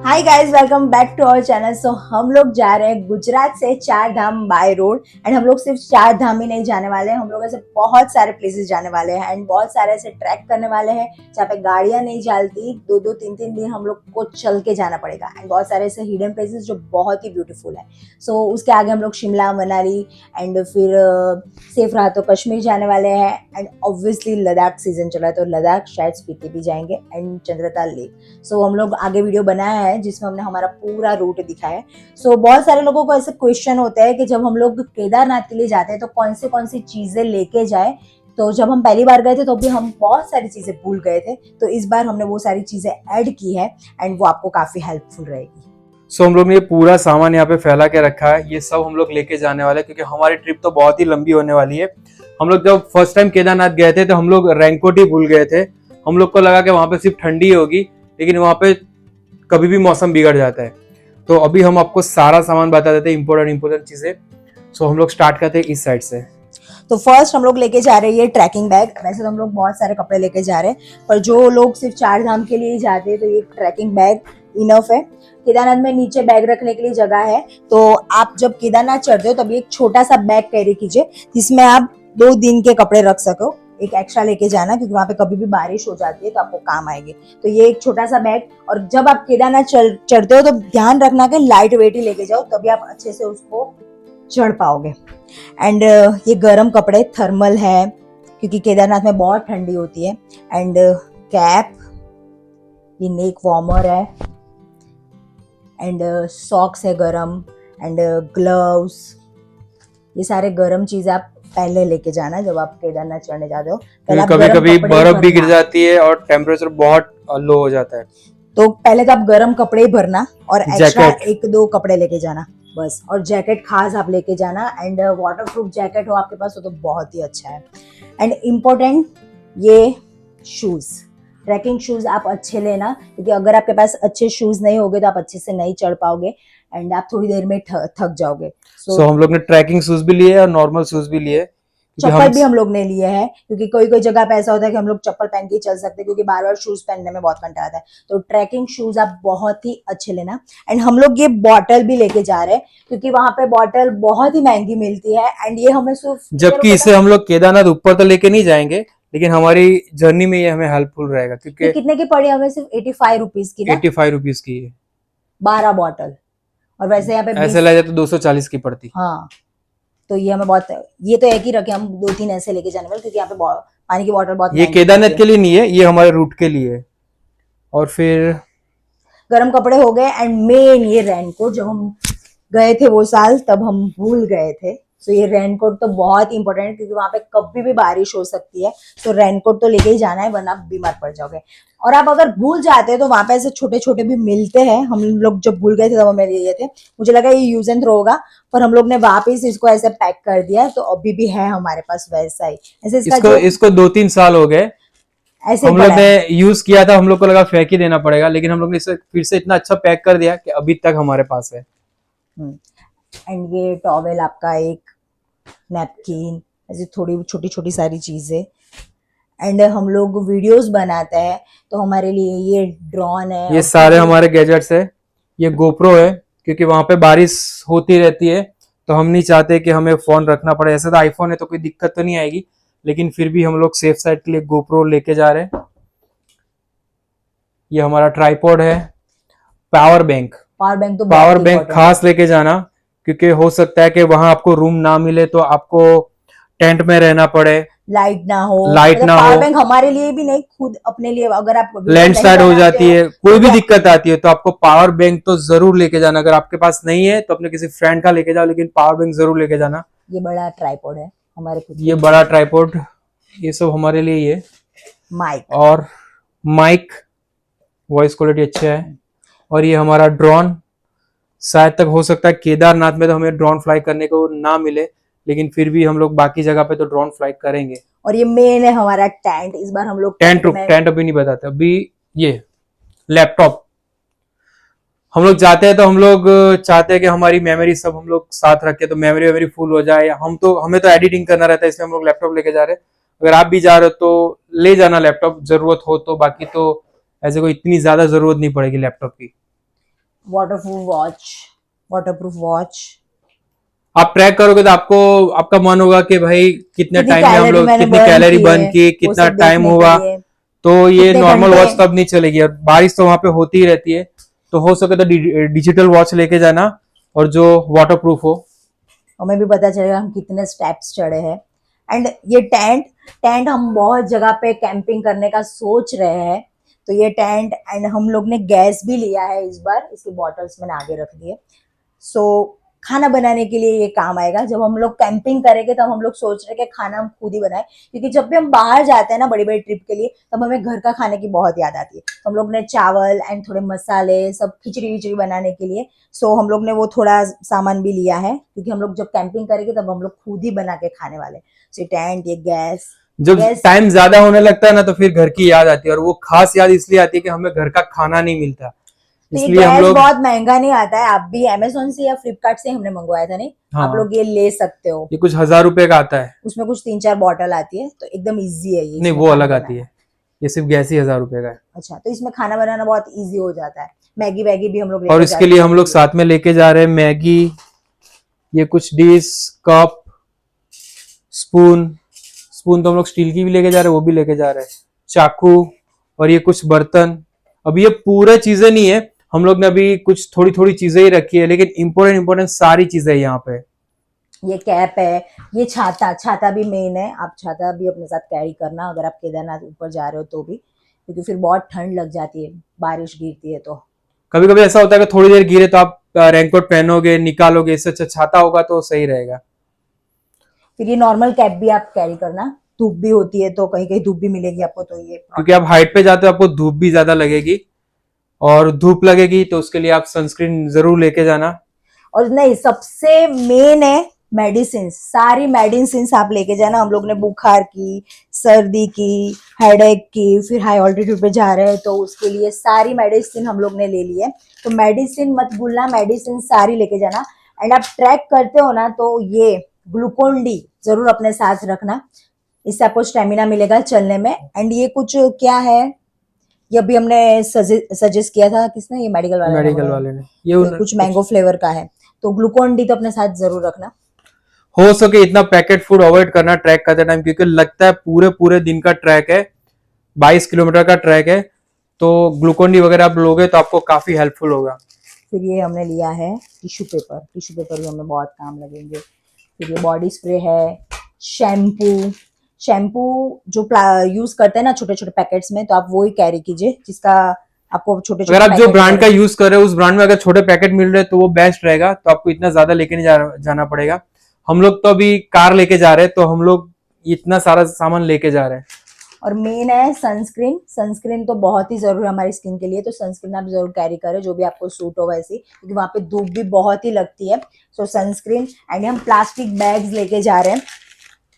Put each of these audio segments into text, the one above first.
Hi guys, welcome back to our channel. So हम लोग जा रहे हैं गुजरात से चार धाम बाय रोड। एंड हम लोग सिर्फ चार धाम ही नहीं जाने वाले हैं, हम लोग ऐसे बहुत सारे प्लेसेस जाने वाले हैं एंड बहुत सारे ऐसे ट्रैक करने वाले हैं जहाँ पे गाड़ियां नहीं चलती। दो दो तीन तीन दिन हम लोग को चल के जाना पड़ेगा एंड बहुत सारे ऐसे हिडन प्लेसेस जो बहुत ही ब्यूटीफुल है। सो उसके आगे हम लोग शिमला, मनाली एंड फिर सेफ रहा तो कश्मीर जाने वाले हैं एंड ऑब्वियसली लद्दाख सीजन चला है तो लद्दाख शायद स्पीति भी जाएंगे एंड चंद्रताल लेक। सो हम लोग आगे वीडियो बनाया है जिसमें हमने हमारा पूरा रूट दिखाया है। सो बहुत सारे लोगों को ऐसे क्वेश्चन होता है कि जब हम लोग केदारनाथ के लिए जाते हैं तो कौन सी चीजें लेके जाए। तो जब हम पहली बार गए थे तो भी हम बहुत सारी चीजें भूल गए थे, तो इस बार हमने वो सारी चीजें ऐड की है एंड वो आपको काफी हेल्पफुल रहेगी। हम लोग ने ये पूरा सामान यहाँ पे फैला के रखा है, ये सब हम लोग लेके जाने वाले हैं क्योंकि हमारी ट्रिप तो बहुत ही लंबी होने वाली है। हम लोग जब फर्स्ट टाइम केदारनाथ गए थे तो हम लोग रेनकोट ही भूल गए थे। हम लोग को लगा कि वहां पे सिर्फ ठंडी होगी, लेकिन वहां पे कभी भी मौसम बिगड़ जाता है। तो अभी हम आपको सारा सामान बता देते हैं, इंपॉर्टेंट चीजें। हम लोग स्टार्ट करते हैं इस साइड से। तो फर्स्ट हम लोग लेके जा रहे हैं ये ट्रैकिंग बैग। वैसे तो हम लोग बहुत सारे कपड़े लेके जा रहे हैं, पर जो लोग सिर्फ चार धाम के लिए जाते हैं तो ये ट्रैकिंग बैग इनफ है। केदारनाथ में नीचे बैग रखने के लिए जगह है, तो आप जब केदारनाथ चढ़ते हो तब एक छोटा सा बैग कैरी कीजिए जिसमें आप 2 दिन के कपड़े रख सको। एक एक्स्ट्रा लेके जाना क्योंकि वहां पे कभी भी बारिश हो जाती है तो आपको काम आएगी। तो ये एक छोटा सा बैग, और जब आप केदारनाथ चढ़ते हो तो ध्यान रखना कि लाइट वेट ही लेके जाओ, तभी आप अच्छे से उसको चढ़ पाओगे। एंड ये गर्म कपड़े थर्मल है क्योंकि केदारनाथ में बहुत ठंडी होती है। एंड कैप, ये नेक वार्मर है एंड सॉक्स है गरम एंड ग्लव्स। ये सारे गरम चीजें आप पहले लेके जाना जब आप केदारनाथ चढ़ने जाते हो। कभी कभी बर्फ भी गिर जाती है और टेम्परेचर बहुत लो हो जाता है, तो पहले तो आप गरम कपड़े ही भरना और एक्स्ट्रा 1-2 कपड़े लेके जाना बस। और जैकेट खास आप लेके जाना एंड वाटरप्रूफ जैकेट हो आपके पास हो तो बहुत ही अच्छा है। एंड इम्पोर्टेंट ये शूज, ट्रैकिंग शूज आप अच्छे लेना क्योंकि अगर आपके पास अच्छे शूज नहीं होंगे तो आप अच्छे से नहीं चढ़ पाओगे एंड आप थोड़ी देर में थक जाओगे। हम लोग ने ट्रैकिंग शूज भी लिए और नॉर्मल शूज भी लिए। चप्पल भी हम लोग ने लिए हैं क्योंकि कोई कोई जगह पे ऐसा होता है कि हम लोग चप्पल पहन के ही चल सकते हैं क्योंकि बार बार शूज पहनने में बहुत कंटाला आता है। तो ट्रैकिंग शूज आप बहुत ही अच्छे लेना। एंड हम लोग ये बॉटल भी लेके जा रहे हैं क्योंकि वहां पे बॉटल बहुत ही महंगी मिलती है एंड ये हमें सिर्फ, जबकि इसे हम लोग केदारनाथ ऊपर तो लेके नहीं जाएंगे, लेकिन हमारी जर्नी में ये हमें हेल्पफुल रहेगा क्योंकि कितने की पड़ी हमें? सिर्फ 85 रुपीज की ना, 85 रुपीज की है 12 बॉटल। और वैसे यहाँ पे ऐसे लगा जाए तो 240 की पड़ती। हाँ, तो ये हमें बहुत, ये तो एक ही रखे, हम 2-3 ऐसे लेके जाने वाले क्योंकि यहाँ पे पानी की बॉटल बहुत, ये केदारनाथ के लिए नहीं है, ये हमारे रूट के लिए है। और फिर गर्म कपड़े हो गए एंड मेन ये रेनकोट। जब हम गए थे वो साल तब हम भूल गए थे, तो ये रेनकोट तो बहुत इंपॉर्टेंट है क्योंकि वहां पे कभी भी बारिश हो सकती है। तो रेनकोट तो लेके ही जाना है वरना आप बीमार पड़ जाओगे। और आप अगर भूल जाते हैं तो वहां पे ऐसे छोटे छोटे भी मिलते हैं। हम लोग जब भूल गए थे तब हमें लिए थे, मुझे लगा ये यूज एंड थ्रो होगा, पर हम लोग ने वापस इसको ऐसे पैक कर दिया तो अभी भी है हमारे पास वैसा ही। ऐसे इसको 2-3 साल हो गए, ऐसे हम लोग ने यूज किया था, हम लोग को लगा फेंक ही देना पड़ेगा, लेकिन हम लोग ने इसे फिर से इतना अच्छा पैक कर दिया कि अभी तक हमारे पास है। एंड ये टॉवेल आपका, एक नैपकिन, ऐसी थोड़ी छोटी छोटी सारी चीजें। एंड हम लोग वीडियोस बनाते हैं तो हमारे लिए ये ड्रोन है, ये सारे हमारे गैजेट्स है। ये गोप्रो है क्योंकि वहां पे बारिश होती रहती है तो हम नहीं चाहते कि हमें फोन रखना पड़े। ऐसे तो आईफोन है तो कोई दिक्कत तो नहीं आएगी, लेकिन फिर भी हम लोग सेफ साइड के लिए गोप्रो लेके जा रहे हैं। ये हमारा ट्राइपॉड है। पावर बैंक तो पावर बैंक खास लेके जाना क्योंकि हो सकता है कि वहां आपको रूम ना मिले तो आपको टेंट में रहना पड़े, लाइट ना हो। पावर बैंक हमारे लिए भी नहीं, खुद अपने लिए अगर आप लैंडस्लाइड हो जाती है, कोई भी दिक्कत आती है तो आपको पावर बैंक तो जरूर लेके जाना। अगर आपके पास नहीं है तो अपने किसी फ्रेंड का लेके जाओ, लेकिन पावर बैंक जरूर लेके जाना। ये बड़ा ट्राइपॉड है हमारे खुद, ये बड़ा ट्राइपॉड, ये सब हमारे लिए। ये माइक वॉइस क्वालिटी अच्छा है। और ये हमारा ड्रोन, शायद तक हो सकता है केदारनाथ में तो हमें ड्रोन फ्लाई करने को ना मिले, लेकिन फिर भी हम लोग बाकी जगह पे तो ड्रोन फ्लाई करेंगे। और ये मेन है हमारा टेंट। इस बार हम लोग टेंट अभी नहीं बताते, अभी ये लैपटॉप। हम लोग जाते हैं तो हम लोग चाहते हैं कि हमारी मेमोरी सब हम लोग साथ रखें, तो मेमोरी फुल हो जाए। हमें तो एडिटिंग करना रहता है, इसलिए हम लोग लैपटॉप लेके जा रहे हैं। अगर आप भी जा रहे हो तो ले जाना लैपटॉप, जरूरत हो तो। बाकी तो ऐसे कोई इतनी ज्यादा जरूरत नहीं पड़ेगी लैपटॉप की। Waterproof watch. आप ट्रैक करोगे तो आपको आपका मन होगा कि भाई कितने कितनी टाइम में हम कैलोरी लोग मैंने कितनी बर्न कैलोरी की बर्न है की, वो कितना सब टाइम देखने के हुआ। लिए। तो ये कितने नॉर्मल घंटे। वॉच तब नहीं चलेगी, और बारिश तो वहां पे होती ही रहती है। तो हो सके तो डिजिटल वॉच लेके जाना, और जो वाटरप्रूफ हो। हमें भी पता चलेगा हम कितने स्टेप्स चढ़े हैं। एंड ये टेंट टेंट हम बहुत जगह पे कैंपिंग करने का सोच रहे हैं। तो ये टेंट, एंड हम लोग ने गैस भी लिया है इस बार, इसकी बॉटल्स मैंने आगे रख दी है। सो खाना बनाने के लिए ये काम आएगा। जब हम लोग कैंपिंग करेंगे तब हम लोग सोच रहे हैं कि खाना हम खुद ही बनाए, क्योंकि जब भी हम बाहर जाते हैं ना बड़ी बड़ी ट्रिप के लिए, तब हमें घर का खाने की बहुत याद आती है। तो हम लोग ने चावल एंड थोड़े मसाले सब खिचड़ी विचड़ी बनाने के लिए, सो हम लोग ने वो थोड़ा सामान भी लिया है, क्योंकि हम लोग जब कैंपिंग करेंगे तब हम लोग खुद ही बना के खाने वाले। सो टेंट, ये गैस। जब गैस टाइम ज्यादा होने लगता है ना, तो फिर घर की याद आती है, और वो खास याद इसलिए आती है कि हमें घर का खाना नहीं मिलता, तो ये इसलिए हम गैस लोग। बहुत महंगा नहीं आता है। आप भी अमेजोन से या फ्लिपकार्ट से हमने मंगवाया था, नहीं? आप हाँ, लोग ये ले सकते हो। ये कुछ 1000 रुपए का आता है। उसमें कुछ 3-4 बॉटल आती है, तो एकदम इजी है ये नहीं, इसमें वो खाना अलग आती बनाना। है। ये सिर्फ गैस ही 1000 रुपए का है। अच्छा, तो इसमें खाना बनाना बहुत इजी हो जाता है। मैगी वैगी भी हम लोग और लेके इसके जाते लिए हैं हम खाने लोग के लिए। साथ में लेके जा रहे हैं मैगी, ये कुछ डिश, कप, स्पून। स्पून तो हम लोग स्टील की भी लेके जा रहे हैं, वो भी लेके जा रहे हैं, चाकू, और ये कुछ बर्तन। अब ये पूरा चीजें नहीं है, हम लोग ने अभी कुछ थोड़ी थोड़ी चीजें ही रखी है, लेकिन इंपॉर्टेंट इंपॉर्टेंट सारी चीजें यहाँ पे। ये कैप है, ये छाता। छाता भी मेन है। आप छाता भी अपने साथ कैरी करना अगर आप केदारनाथ ऊपर जा रहे हो तो भी, क्योंकि फिर बहुत ठंड लग जाती है, बारिश गिरती है तो। कभी कभी ऐसा होता है कि थोड़ी देर गिरे तो आप रेनकोट पहनोगे, निकालोगे, इससे अच्छा छाता होगा तो सही रहेगा। फिर ये नॉर्मल कैप भी आप कैरी करना। धूप भी होती है तो कहीं कहीं धूप भी मिलेगी आपको, तो ये क्योंकि आप हाइट पे जाते हो, आपको धूप भी ज्यादा लगेगी, और धूप लगेगी तो उसके लिए आप सनस्क्रीन जरूर लेके जाना। और नहीं, सबसे मेन है मेडिसिन। सारी मेडिसिन आप लेके जाना। हम लोग ने बुखार की, सर्दी की, हेडेक की, फिर हाई ऑल्टीट्यूड पे जा रहे हैं तो उसके लिए सारी मेडिसिन हम लोग ने ले ली है। तो मेडिसिन मत भूलना, मेडिसिन सारी लेके जाना। एंड आप ट्रैक करते हो ना, तो ये ग्लूकोन डी जरूर अपने साथ रखना। इससे आपको स्टेमिना मिलेगा चलने में। एंड ये कुछ क्या है, ये अभी हमने सजेस्ट किया था, किसने? ये मेडिकल वाले ने मेडिकल हमें। वाले ने ये ये कुछ मैंगो फ्लेवर का है। तो ग्लूकोन डी तो अपने साथ जरूर रखना। हो सके इतना पैकेट फूड अवॉइड करना ट्रैक करते टाइम, क्योंकि लगता है पूरे पूरे दिन का ट्रैक है, 22 किलोमीटर का ट्रैक है। तो ग्लूकोन डी वगैरह आप लोगे तो आपको काफी हेल्पफुल होगा। फिर ये हमने लिया है टिश्यू पेपर। टिश्यू पेपर भी हमें बहुत काम लगेंगे। फिर ये बॉडी स्प्रे है, शैम्पू। शैम्पू जो यूज करते हैं ना छोटे छोटे पैकेट्स में, तो आप वो ही कैरी कीजिए जिसका आपको छोटे अगर छोटे आप जो पैकेट ब्रांड का मिलेंगे। यूज कर रहे हो उस ब्रांड में अगर छोटे पैकेट मिल रहे हैं तो वो बेस्ट रहेगा, तो आपको इतना ज्यादा लेके नहीं जाना पड़ेगा। हम लोग तो अभी कार लेके जा रहे हैं, तो हम लोग इतना सारा सामान लेके जा रहे हैं। और मेन है सनस्क्रीन। सनस्क्रीन तो बहुत ही जरूरी है हमारी स्किन के लिए, तो सनस्क्रीन आप जरूर कैरी करें, जो भी आपको सूट हो वैसी, क्योंकि वहां पे धूप भी बहुत ही लगती है। So sunscreen. एंड हम प्लास्टिक बैग्स लेके जा रहे हैं,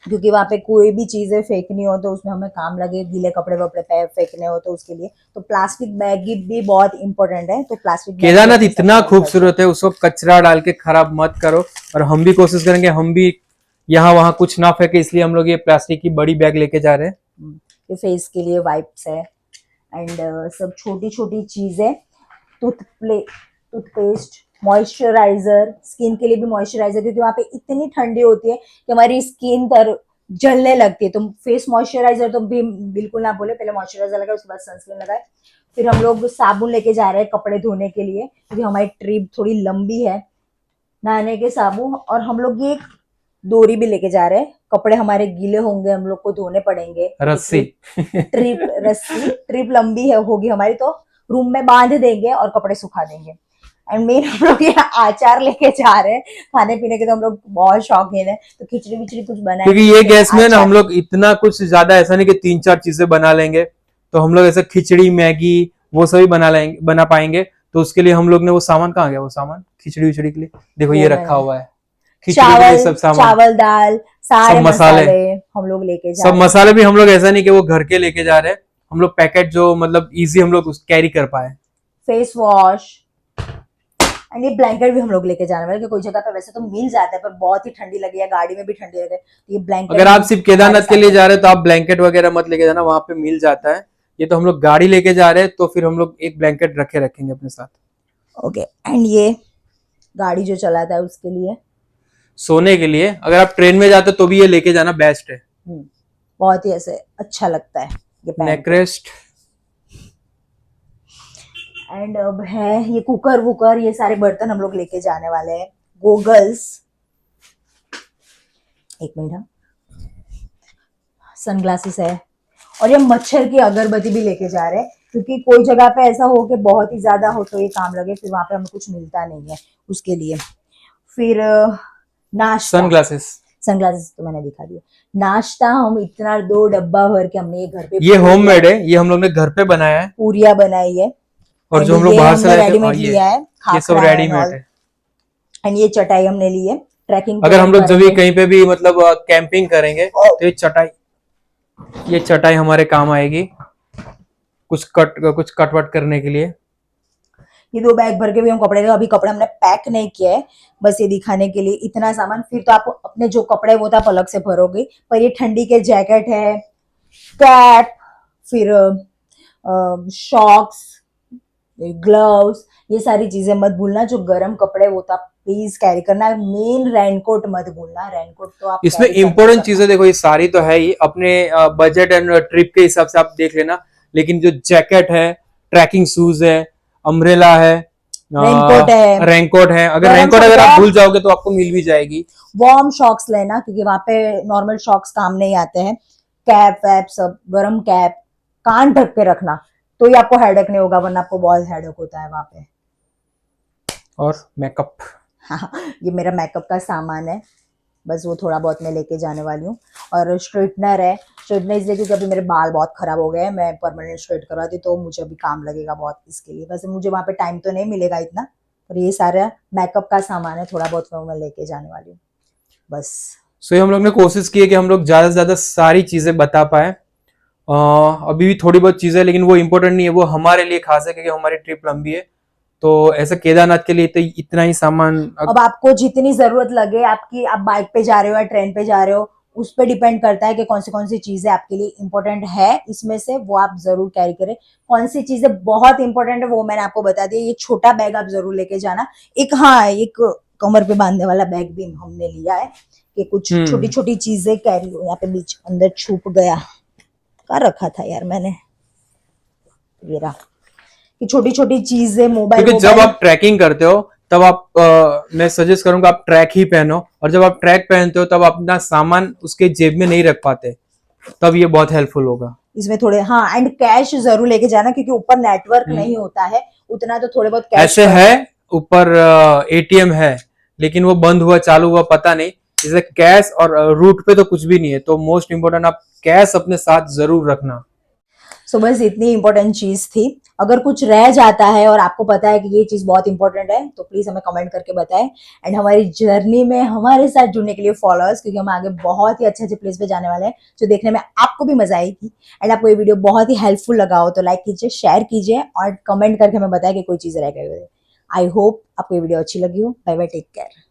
क्योंकि वहां पे कोई भी चीजें फेंकनी हो तो उसमें हमें काम लगे, गीले कपड़े वपड़े पे फेंकने हो तो उसके लिए तो प्लास्टिक बैग भी बहुत इंपॉर्टेंट है। तो प्लास्टिक बैग भी केदारनाथ अपने साथ इतना carry करते हैं। खूबसूरत है, उसको कचरा डाल के खराब मत करो। और हम भी कोशिश करेंगे, हम भी यहाँ वहां कुछ ना फेंके, इसलिए हम लोग ये प्लास्टिक की बड़ी बैग लेके जा रहे हैं। ये फेस के लिए वाइप्स है। एंड सब छोटी छोटी चीजें, टूथपेस्ट, मॉइस्चराइजर। स्किन के लिए भी मॉइस्चराइजर, क्योंकि वहां पे इतनी ठंडी होती है कि हमारी स्किन तर जलने लगती है। तो फेस मॉइस्चराइजर तो भी बिल्कुल ना भूले, पहले मॉइस्चराइजर लगाए उसके बाद सनस्क्रीन लगाए। फिर हम लोग साबुन लेके जा रहे हैं कपड़े धोने के लिए, क्योंकि हमारी ट्रिप थोड़ी लंबी है। नहाने के साबुन, और हम लोग ये डोरी भी लेके जा रहे हैं। कपड़े हमारे गीले होंगे, हम लोग को धोने पड़ेंगे। रस्सी। ट्रिप रस्सी, ट्रिप लंबी है होगी हमारी, तो रूम में बांध देंगे और कपड़े सुखा देंगे। एंड मेन हम लोग ये आचार लेके जा रहे हैं। खाने पीने के तो हम लोग बहुत शौकीन है, तो खिचड़ी विचड़ी कुछ क्योंकि बनाएंगे, ये तो गैस में ना हम आचार। लोग इतना कुछ ज्यादा ऐसा नहीं कि 3-4 चीजें बना लेंगे, तो हम लोग ऐसे खिचड़ी, मैगी वो सभी बना पाएंगे। तो उसके लिए हम लोग ने वो सामान, कहाँ गया वो सामान खिचड़ी विचड़ी के लिए? देखो ये वो रखा मैंने हुआ है, खिचड़ी के लिए चावल सब सामान, चावल दाल सारे सब मसाले। मसाले हम लोग लेके जा सब रहे हैं। मसाले भी हम लोग ऐसा नहीं कि वो घर के लेके जा रहे हैं, हम लोग पैकेट जो मतलब इजी हम लोग कैरी कर पाए। Face wash. एंड ये ब्लैंकेट भी हम लोग लेके जाने वाले, कि कोई जगह पे वैसे तो मिल जाता है पर बहुत ही ठंडी लगी है, गाड़ी में भी ठंडी लगे, तो ये ब्लैंकेट अगर आप भी सिर्फ हमारे केदारनाथ के साथ लिए है। जा रहे हैं तो आप ब्लैंकेट वगैरह मत लेके जाना, वहां पे मिल जाता है। ये तो हम लोग गाड़ी लेके जा रहे हैं, तो फिर हम लोग एक ब्लैंकेट रखेंगे अपने साथ। ओके एंड ये गाड़ी जो चलाता है उसके लिए सोने के लिए अगर आप ट्रेन में जाते हो तो भी ये लेके जाना बेस्ट है। बहुत ही ऐसे अच्छा लगता है ये पहन नेक के। रेस्ट। एंड अब है ये कुकर वुकर, ये सारे बर्तन हम लोग लेके जाने वाले हैं। गोगल्स, एक मिनट, हाँ, सनग्लासेस है, और ये मच्छर की अगरबत्ती भी लेके जा रहे हैं क्योंकि कोई जगह पे ऐसा हो कि बहुत ही ज्यादा हो तो ये काम लगे, फिर वहां पे हमें कुछ मिलता नहीं है उसके लिए। फिर नाश्ता, सनग्लासेस। सनग्लासेस तो मैंने दिखा दिया। नाश्ता हम इतना 2 डब्बा भर के हमने ये घर पे ये होममेड है, ये हम लोग ने घर पे बनाया है। पूरिया बनाई है। और जो एंड हम लोग ये बाहर से हमने लाए थे रेडीमेड लिया है, ये सब खाखरा एंड रेडीमेड ऑल। है। एंड ये चटाई हमने ली है ट्रैकिंग अगर हम लोग जब भी करेंगे। कहीं पे भी मतलब कैंपिंग करेंगे तो ये चटाई हमारे काम आएगी, कुछ कट वट करने के लिए। ये 2 बैग भर के भी हम कपड़े, अभी कपड़े हमने पैक नहीं किया है, बस ये दिखाने के लिए इतना सामान। फिर तो आप अपने जो कपड़े वो तो आप अलग से भरोगे, पर ये ठंडी के जैकेट है, कैप, फिर शॉक्स, ग्लव्स, ये सारी चीजें मत भूलना। जो गर्म कपड़े वो तो आप प्लीज कैरी करना। मेन रेनकोट मत भूलना, रेनकोट तो आप इसमें कैरी करना ही इंपॉर्टेंट करना। चीजें देखो, ये सारी तो है ही, अपने बजट एंड ट्रिप के हिसाब से आप देख लेना। लेकिन जो जैकेट है, ट्रैकिंग शूज है, अम्ब्रेला है, रेनकोट है, रेनकोट है। अगर गरम रेनकोट अगर आप कपड़ा, भूल जाओगे तो आपको मिल भी जाएगी। वार्म शॉक्स लेना क्योंकि वहां पे नॉर्मल शॉक्स काम नहीं आते हैं। कैप वैप सब, गरम कैप, कान ढक के रखना तो ही आपको हेडेक नहीं होगा, वरना आपको बहुत हेडेक होता है वहां पे। और मेकअप, हाँ, ये मेरा मेकअप का सामान है, बस वो थोड़ा बहुत मैं लेके जाने वाली हूँ। और स्ट्रेटनर है, स्ट्रेटनर इसलिए क्योंकि अभी मेरे बाल बहुत खराब हो गए हैं, मैं परमानेंट स्ट्रेट करवाती तो मुझे अभी काम लगेगा बहुत इसके लिए। वैसे मुझे वहां पे टाइम तो नहीं मिलेगा इतना, पर ये सारा मेकअप का सामान है, थोड़ा बहुत मैं लेके जाने वाली हूँ बस। सो ये हम लोग ने कोशिश की है कि हम लोग ज्यादा से ज्यादा सारी चीजें बता पाए। अभी भी थोड़ी बहुत चीजें, लेकिन वो इम्पोर्टेंट नहीं है, वो हमारे लिए खास है क्योंकि हमारी ट्रिप लंबी है। तो ऐसा केदारनाथ के लिए तो इतना ही सामान। अब आपको जितनी जरूरत लगे, आपकी आप बाइक पे जा रहे हो या ट्रेन पे जा रहे हो, उस पर डिपेंड करता है कि कौन सी चीजें आपके लिए इंपॉर्टेंट है, इसमें से वो आप जरूर कैरी करें। कौन सी चीजें बहुत इंपॉर्टेंट है वो मैंने आपको बता दिया। ये छोटा बैग आप जरूर लेके जाना। एक, हाँ, एक कमर पे बांधने वाला बैग भी हमने लिया है कि कुछ छोटी छोटी चीजें कैरी हो। यहाँ पे बीच अंदर छुप गया, कर रखा था यार मैंने, ये रहा कि छोटी छोटी चीजें, मोबाइल, क्योंकि जब आप ट्रैकिंग करते हो तब आप मैं सजेस्ट करूंगा आप ट्रैक ही पहनो। और जब आप ट्रैक पहनते हो तब अपना सामान उसके जेब में नहीं रख पाते, तब ये बहुत हेल्पफुल होगा। इसमें थोड़े, हाँ, एंड कैश जरूर लेके जाना क्योंकि ऊपर नेटवर्क नहीं होता है उतना, तो थोड़े बहुत कैश ऐसे है ऊपर एटीएम है, लेकिन वो बंद हुआ चालू हुआ पता नहीं। जैसे कैश और रूट पे तो कुछ भी नहीं है, तो मोस्ट इम्पोर्टेंट आप कैश अपने साथ जरूर रखना। सो बस इतनी इंपॉर्टेंट चीज थी। अगर कुछ रह जाता है और आपको पता है कि ये चीज बहुत इंपॉर्टेंट है तो प्लीज हमें कमेंट करके बताएं। एंड हमारी जर्नी में हमारे साथ जुड़ने के लिए फॉलोअर्स, क्योंकि हम आगे बहुत ही अच्छे अच्छे प्लेस पे जाने वाले हैं जो देखने में आपको भी मजा आएगी। एंड आपको ये वीडियो बहुत ही हेल्पफुल लगा हो तो लाइक कीजिए, शेयर कीजिए और कमेंट करके हमें बताएं कि कोई चीज रह गई हो। आई होप आपको ये वीडियो अच्छी लगी हो। Bye bye, take care.